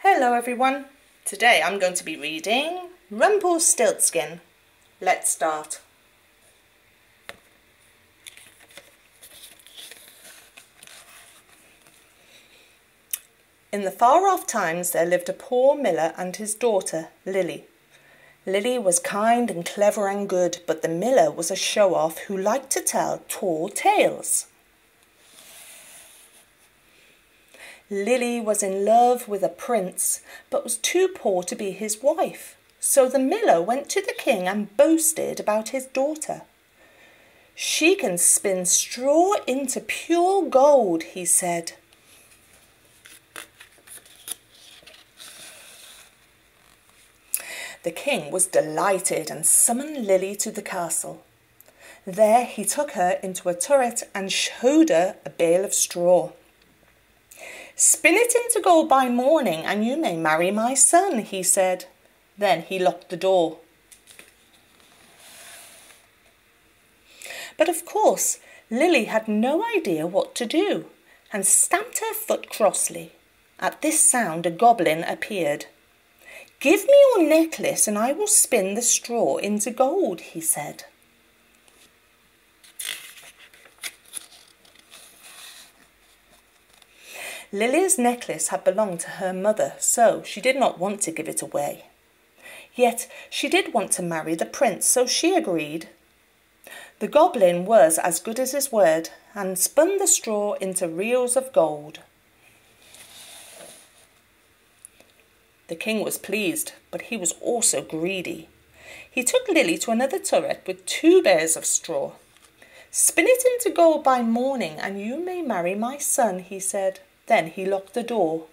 Hello everyone. Today I'm going to be reading Rumpelstiltskin. Let's start. In the far-off times there lived a poor miller and his daughter, Lily. Lily was kind and clever and good, but the miller was a show-off who liked to tell tall tales. Lily was in love with a prince, but was too poor to be his wife. So the miller went to the king and boasted about his daughter. "She can spin straw into pure gold," he said. The king was delighted and summoned Lily to the castle. There he took her into a turret and showed her a bale of straw. "Spin it into gold by morning and you may marry my son," he said. Then he locked the door. But of course, Lily had no idea what to do and stamped her foot crossly. At this sound a goblin appeared. "Give me your necklace and I will spin the straw into gold," he said. Lily's necklace had belonged to her mother, so she did not want to give it away. Yet she did want to marry the prince, so she agreed. The goblin was as good as his word and spun the straw into reels of gold. The king was pleased, but he was also greedy. He took Lily to another turret with 2 bales of straw. "Spin it into gold by morning and you may marry my son," he said. Then he locked the door.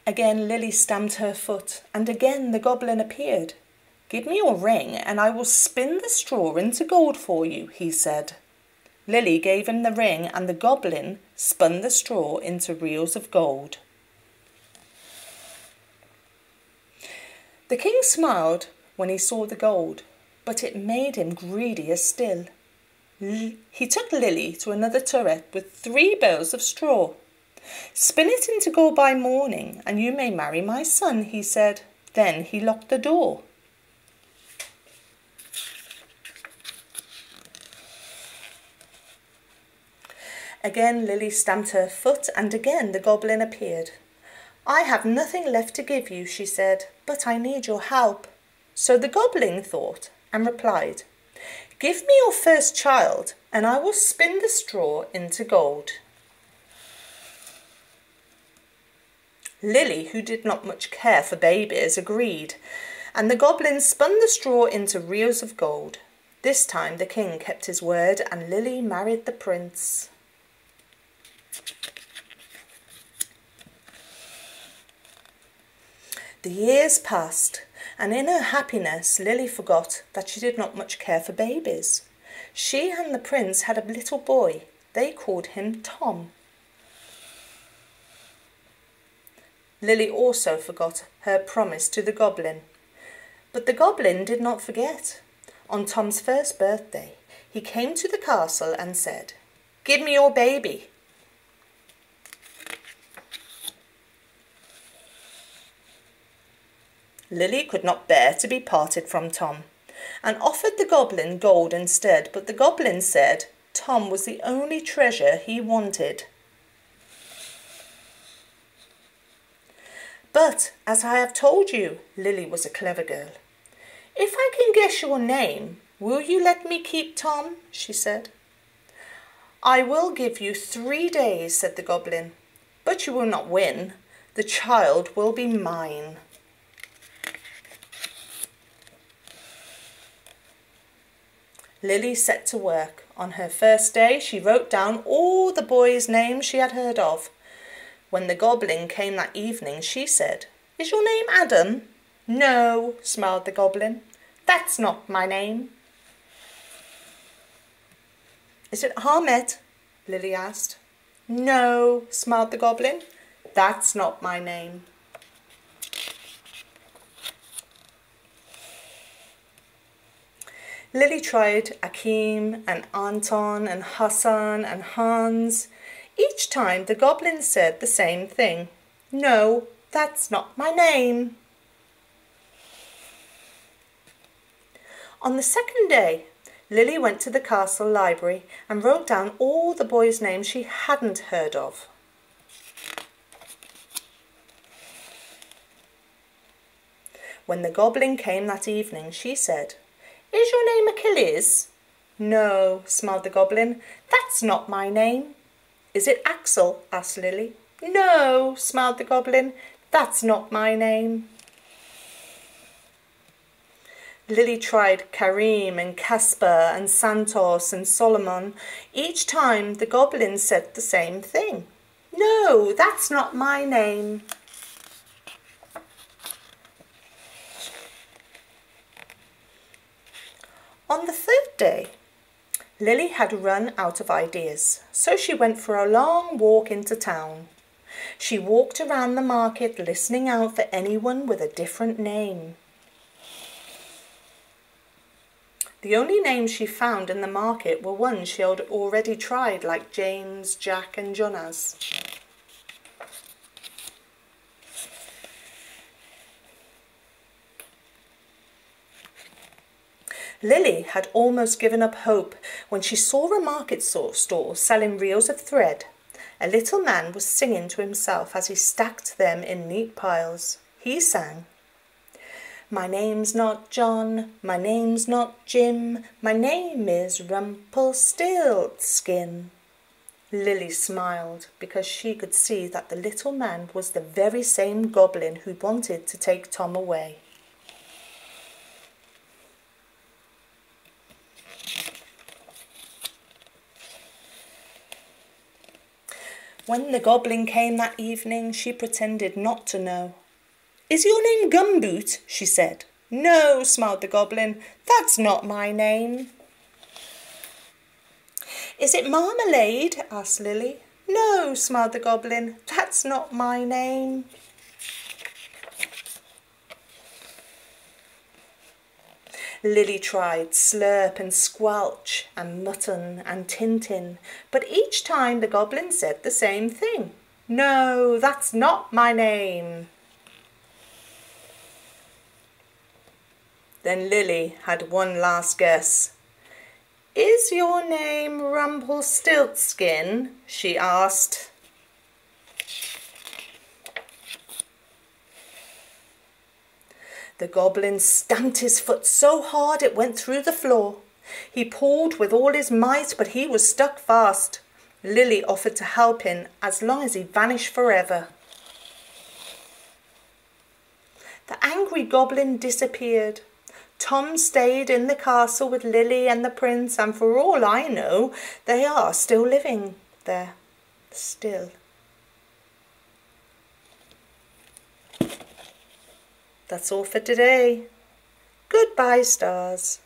Again Lily stamped her foot, and again the goblin appeared. "Give me your ring, and I will spin the straw into gold for you," he said. Lily gave him the ring, and the goblin spun the straw into reels of gold. The king smiled when he saw the gold, but it made him greedier still. He took Lily to another turret with 3 bales of straw. "Spin it into gold by morning, and you may marry my son," he said. Then he locked the door. Again Lily stamped her foot, and again the goblin appeared. "I have nothing left to give you," she said, "but I need your help." So the goblin thought and replied, "Give me your first child, and I will spin the straw into gold." Lily, who did not much care for babies, agreed, and the goblin spun the straw into reels of gold. This time the king kept his word, and Lily married the prince. The years passed, and in her happiness Lily forgot that she did not much care for babies. She and the prince had a little boy. They called him Tom. Lily also forgot her promise to the goblin. But the goblin did not forget. On Tom's first birthday, he came to the castle and said, "Give me your baby." Lily could not bear to be parted from Tom, and offered the goblin gold instead, but the goblin said Tom was the only treasure he wanted. "But, as I have told you," Lily was a clever girl, "if I can guess your name, will you let me keep Tom?" she said. "I will give you 3 days," said the goblin, "but you will not win. The child will be mine." Lily set to work. On her first day, she wrote down all the boys' names she had heard of. When the goblin came that evening, she said, "Is your name Adam?" "No," smiled the goblin. "That's not my name." "Is it Ahmed?" Lily asked. "No," smiled the goblin. "That's not my name." Lily tried Akim and Anton and Hassan and Hans. Each time the goblin said the same thing. "No, that's not my name." On the second day, Lily went to the castle library and wrote down all the boys' names she hadn't heard of. When the goblin came that evening, she said, "Is your name Achilles?" "No," smiled the goblin, "that's not my name." "Is it Axel?" asked Lily. "No," smiled the goblin, "that's not my name." Lily tried Karim and Caspar and Santos and Solomon. Each time the goblin said the same thing. "No, that's not my name." On the third day, Lily had run out of ideas, so she went for a long walk into town. She walked around the market listening out for anyone with a different name. The only names she found in the market were ones she had already tried, like James, Jack and Jonas. Lily had almost given up hope when she saw a market store selling reels of thread. A little man was singing to himself as he stacked them in neat piles. He sang, "My name's not John, my name's not Jim, my name is Rumpelstiltskin." Lily smiled because she could see that the little man was the very same goblin who wanted to take Tom away. When the goblin came that evening, she pretended not to know. "Is your name Gumboot?" she said. "No," smiled the goblin, "that's not my name." "Is it Marmalade?" asked Lily. "No," smiled the goblin, "that's not my name." Lily tried Slurp and Squelch and Mutton and Tintin, but each time the goblin said the same thing. "No, that's not my name." Then Lily had one last guess. "Is your name Rumpelstiltskin?" she asked. The goblin stamped his foot so hard it went through the floor. He pulled with all his might, but he was stuck fast. Lily offered to help him as long as he vanished forever. The angry goblin disappeared. Tom stayed in the castle with Lily and the prince, and for all I know, they are still living there. Still. That's all for today. Goodbye, stars.